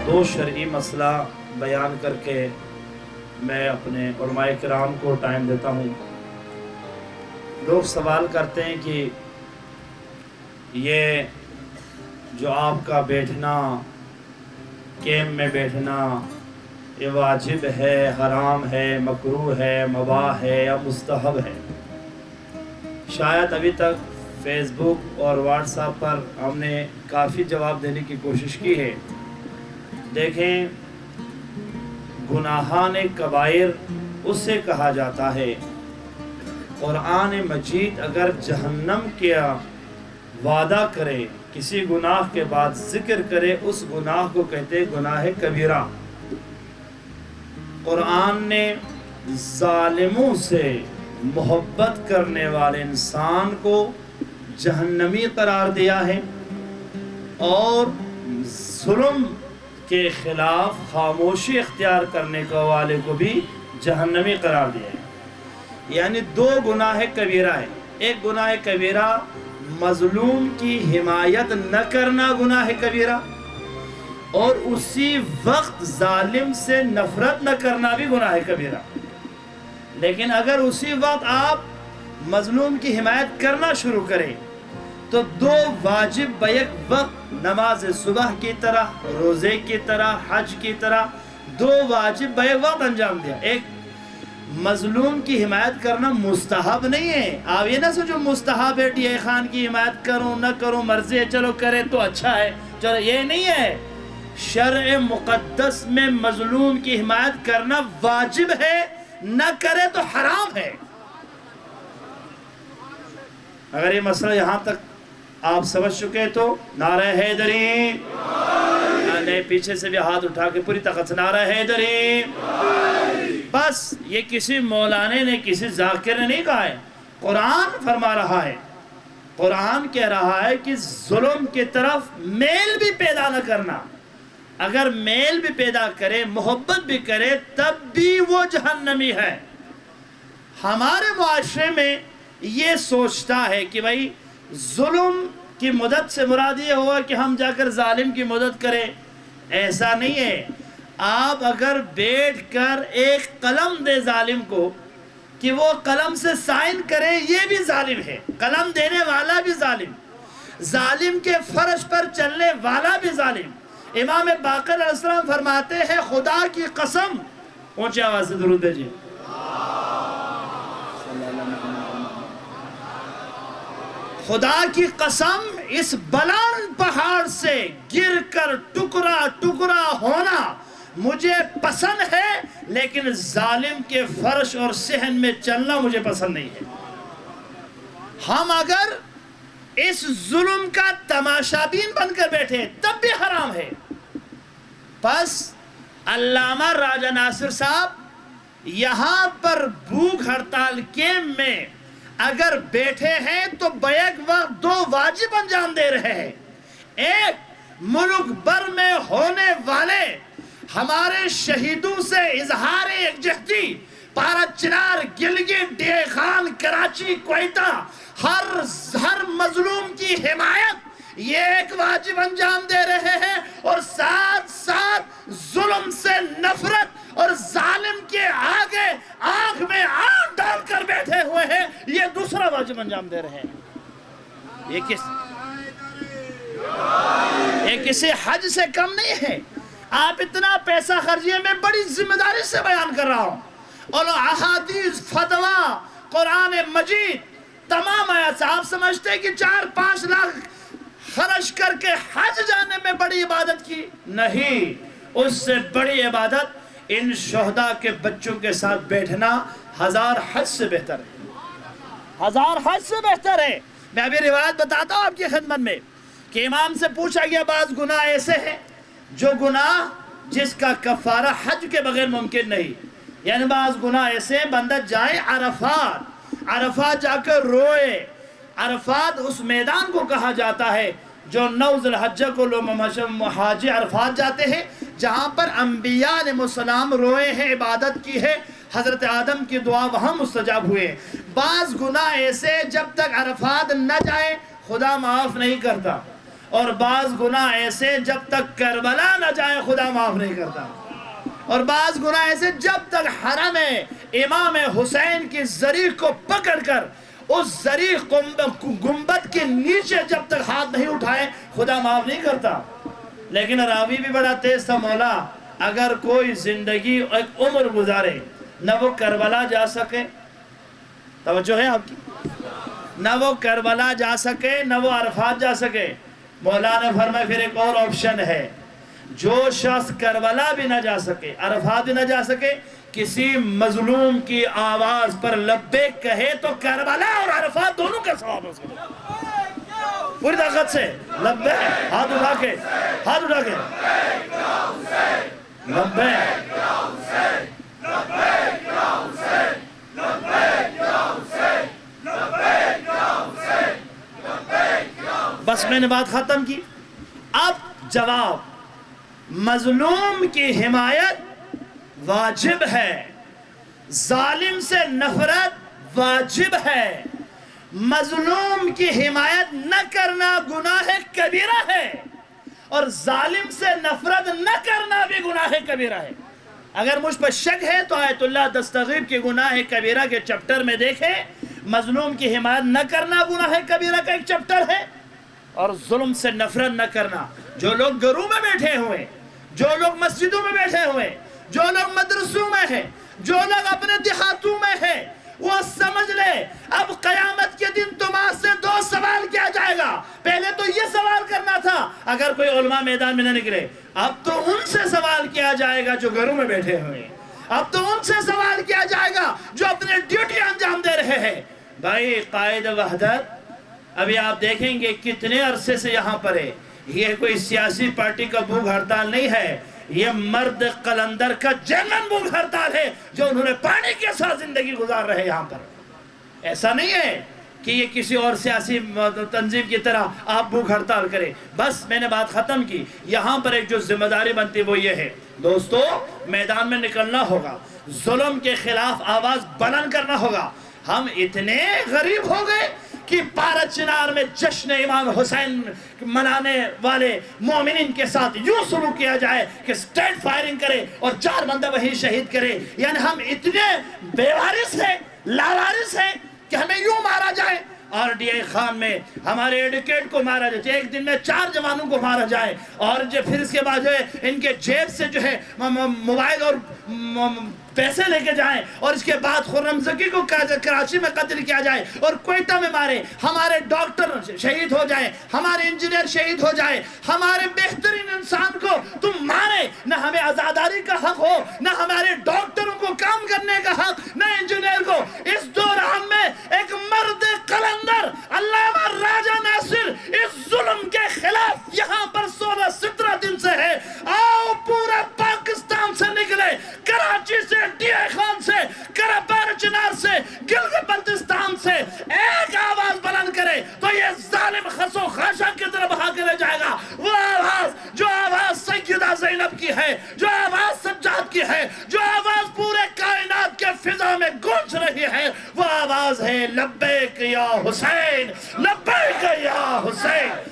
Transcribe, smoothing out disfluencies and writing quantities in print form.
دو شرعی مسئلہ بیان کر کے میں اپنے علماء کرام کو ٹائم دیتا ہوں۔ لوگ سوال کرتے ہیں کہ یہ جو آپ کا بیٹھنا، کیمپ میں بیٹھنا، یہ واجب ہے، حرام ہے، مکروہ ہے، مباح ہے یا مستحب ہے؟ شاید ابھی تک فیس بک اور واٹس ایپ پر ہم نے کافی جواب دینے کی کوشش کی ہے۔ دیکھیں، گناہان کبائر اسے کہا جاتا ہے۔ قرآن مجید اگر جہنم کیا وعدہ کرے، کسی گناہ کے بعد ذکر کرے، اس گناہ کو کہتے گناہ کبیرہ۔ قرآن نے ظالموں سے محبت کرنے والے انسان کو جہنمی قرار دیا ہے، اور ظلم کے خلاف خاموشی اختیار کرنے والے کو بھی جہنمی قرار دیا ہے۔ یعنی دو گناہ کبیرہ ہے۔ ایک گناہ کبیرہ مظلوم کی حمایت نہ کرنا گناہ کبیرہ، اور اسی وقت ظالم سے نفرت نہ کرنا بھی گناہ کبیرہ۔ لیکن اگر اسی وقت آپ مظلوم کی حمایت کرنا شروع کریں تو دو واجب بیک وقت، نماز صبح کی طرح، روزے کی طرح، حج کی طرح دو واجب بیک وقت انجام دیا۔ ایک مظلوم کی حمایت کرنا مستحب نہیں ہے۔ آپ یہ نہ سوچو مستحب ہے ٹی اے خان کی حمایت کروں نہ کروں، مرضی ہے، چلو کرے تو اچھا ہے، چلو، یہ نہیں ہے۔ شرع مقدس میں مظلوم کی حمایت کرنا واجب ہے، نہ کرے تو حرام ہے۔ اگر یہ مسئلہ یہاں تک آپ سمجھ چکے تو نعرہ حیدری، نہیں پیچھے سے بھی ہاتھ اٹھا کے پوری طاقت سے نعرہ حیدری۔ بس یہ کسی مولانے نے، کسی ذاکر نے نہیں کہا ہے، قرآن فرما رہا ہے۔ قرآن کہہ رہا ہے کہ ظلم کی طرف میل بھی پیدا نہ کرنا۔ اگر میل بھی پیدا کرے، محبت بھی کرے، تب بھی وہ جہنمی ہے۔ ہمارے معاشرے میں یہ سوچتا ہے کہ بھائی ظلم کی مدد سے مراد یہ ہوا کہ ہم جا کر ظالم کی مدد کریں۔ ایسا نہیں ہے۔ آپ اگر بیٹھ کر ایک قلم دے ظالم کو کہ وہ قلم سے سائن کرے، یہ بھی ظالم ہے۔ قلم دینے والا بھی ظالم، ظالم کے فرش پر چلنے والا بھی ظالم۔ امام باقر علیہ السلام فرماتے ہیں، خدا کی قسم، اونچی آواز سے درود دیجیے، خدا کی قسم، اس بلند پہاڑ سے گر کر ٹکڑا ٹکڑا ہونا مجھے پسند ہے، لیکن ظالم کے فرش اور صحن میں چلنا مجھے پسند نہیں ہے۔ ہم اگر اس ظلم کا تماشابین بن کر بیٹھے تب بھی حرام ہے۔ پس علامہ راجہ ناصر صاحب یہاں پر بھوک ہڑتال کیمپ میں اگر بیٹھے ہیں تو بیک وقت دو واجب انجام دے رہے ہیں۔ ایک، ملک بھر میں ہونے والے ہمارے شہیدوں سے اظہار یکجہتی، پارا چنار، گلگت، ڈے خان، کراچی، کوئٹہ، ہر مظلوم کی حمایت، یہ ایک واجب انجام دے رہے ہیں، اور ساتھ ساتھ ظلم سے نفرت اور ظالم کے آگے آنکھ میں آنکھ ڈال کر بیٹھے ہوئے ہیں، یہ دوسرا واجب انجام دے رہے ہیں۔ یہ کسی حج سے کم نہیں ہے۔ آپ اتنا پیسہ خرچیے، میں بڑی ذمہ داری سے بیان کر رہا ہوں، اور احادیث، فتویٰ، قرآن مجید، تمام آیات سے آپ سمجھتے ہیں کہ 4-5 لاکھ خرچ کر کے حج جانے میں بڑی عبادت کی؟ نہیں، اس سے بڑی عبادت ان شہداء کے بچوں کے ساتھ بیٹھنا 1000 حج سے بہتر ہے۔ 1000 حج سے بہتر ہے۔ میں ابھی روایت بتاتا ہوں آپ کی خدمت میں کہ امام سے پوچھا گیا، بعض گناہ ایسے ہیں جو گناہ جس کا کفارہ حج کے بغیر ممکن نہیں۔ یعنی بعض گناہ ایسے ہیں، بندہ جائے عرفات جا کر روئے۔ عرفات اس میدان کو کہا جاتا ہے جو 9 ذی الحجہ کو لوگ حاجی عرفات جاتے ہیں، جہاں پر انبیاء علیہ السلام روئے ہیں، عبادت کی ہے، حضرت آدم کی دعا وہاں مستجاب ہوئے۔ بعض گناہ ایسے جب تک عرفات نہ جائے خدا معاف نہیں کرتا۔ اور بعض گناہ ایسے جب تک کربلا نہ جائے خدا معاف نہیں کرتا، اور بعض گناہ ایسے جب تک حرم امام حسین کی زریح کو پکڑ کر اس زریح گنبد کے نیچے جب تک ہاتھ نہیں اٹھائے خدا معاف نہیں کرتا۔ لیکن راوی بھی بڑا تیز تھا، مولا اگر کوئی زندگی ایک عمر گزارے نہ وہ کربلا جا سکے، توجہ ہے آپ کی، نہ وہ کربلا جا سکے نہ وہ عرفات جا سکے، مولا نے فرمایا پھر ایک اور آپشن ہے، جو شخص کربلا بھی نہ جا سکے عرفات بھی نہ جا سکے، کسی مظلوم کی آواز پر لبیک کہے تو کربلا اور عرفات دونوں کا ثواب ہو سکے، پوری طاقت سے لبیک، ہاتھ اٹھا کے لبیک، بس میں نے بات ختم کی۔ اب جواب، مظلوم کی حمایت واجب ہے، ظالم سے نفرت واجب ہے، مظلوم کی حمایت نہ کرنا گناہ کبیرہ ہے، اور ظالم سے نفرت نہ کرنا بھی گناہ کبیرہ ہے۔ اگر مجھ پر شک ہے تو آیت اللہ دستغیب کے گناہ کبیرہ کے چپٹر میں دیکھیں، مظلوم کی حمایت نہ کرنا گناہ کبیرہ کا ایک چپٹر ہے، اور ظلم سے نفرت نہ کرنا۔ جو لوگ گھروں میں بیٹھے ہوئے، جو لوگ مسجدوں میں بیٹھے ہوئے، جو لوگ مدرسوں میں ہیں، جو لوگ اپنے دیہاتوں میں ہیں، وہ سمجھ لے اب قیامت کے دن تمہارے سے دو سوال کیا جائے گا۔ پہلے تو یہ سوال کرنا تھا اگر کوئی علماء میدان میں نہ نکلے، اب تو ان سے سوال کیا جائے گا جو گھروں میں بیٹھے ہوئے، اب تو ان سے سوال کیا جائے گا جو اپنے ڈیوٹی انجام دے رہے ہیں۔ بھائی قائد وحدت ابھی آپ دیکھیں گے کتنے عرصے سے یہاں پر ہے، یہ کوئی سیاسی پارٹی کا بھوک ہڑتال نہیں ہے، یہ مرد قلندر کا جنرل بھوک ہڑتال ہے جو انہوں نے پانی کے ساتھ زندگی گزار رہے یہاں پر۔ ایسا نہیں ہے کہ یہ کسی اور سیاسی تنظیم کی طرح آپ بھوک ہڑتال کریں۔ بس میں نے بات ختم کی۔ یہاں پر ایک جو ذمہ داری بنتی وہ یہ ہے، دوستو میدان میں نکلنا ہوگا، ظلم کے خلاف آواز بلند کرنا ہوگا۔ ہم اتنے غریب ہو گئے کہ پارا چنار میں جشن امام حسین منانے والے مومنین کے ساتھ یوں سلوک کیا جائے کہ سٹیٹ فائرنگ کرے اور 4 بندہ وہیں شہید کرے۔ یعنی ہم اتنے بے وارث ہیں، لاوارث ہیں کہ ہمیں یوں مارا جائے۔ آر ڈی آئی خان میں ہمارے ایڈوکیٹ کو مارا جائے، ایک دن میں 4 جوانوں کو مارا جائے، اور پھر اس کے بعد جو ہے ان کے جیب سے جو ہے موبائل اور پیسے لے کے جائیں، اور اس کے بعد خرم زکی کو کراچی میں قتل کیا جائے اور کوئٹہ میں مارے، ہمارے ڈاکٹر شہید ہو جائیں، ہمارے انجینئر شہید ہو جائے، ہمارے بہترین انسان کو تم مارے، نہ ہمیں آزاداری کا حق ہو، نہ ہمارے ڈاکٹروں کو کام کرنے کا حق، نہ انجینئر کو۔ اس دوران میں ایک مرد قلندر علامہ راجہ ناصر اس ظلم کے خلاف یہاں پر 16-17 دن سے ہے۔ آؤ پورا پاکستان سے نکلے، کراچی سے، ڈی آئی خان سے، کربار چنار سے، گلگت بلتستان سے ایک آواز بلند کرے تو یہ ظالم خسو خاشا کی طرف بہا کے لے جائے گا۔ وہ آواز جو آواز سیدہ زینب کی ہے، جو آواز سجاد کی ہے، جو آواز پورے کائنات کے فضا میں گونج رہی ہے، وہ آواز ہے لبیک یا حسین، لبیک یا حسین۔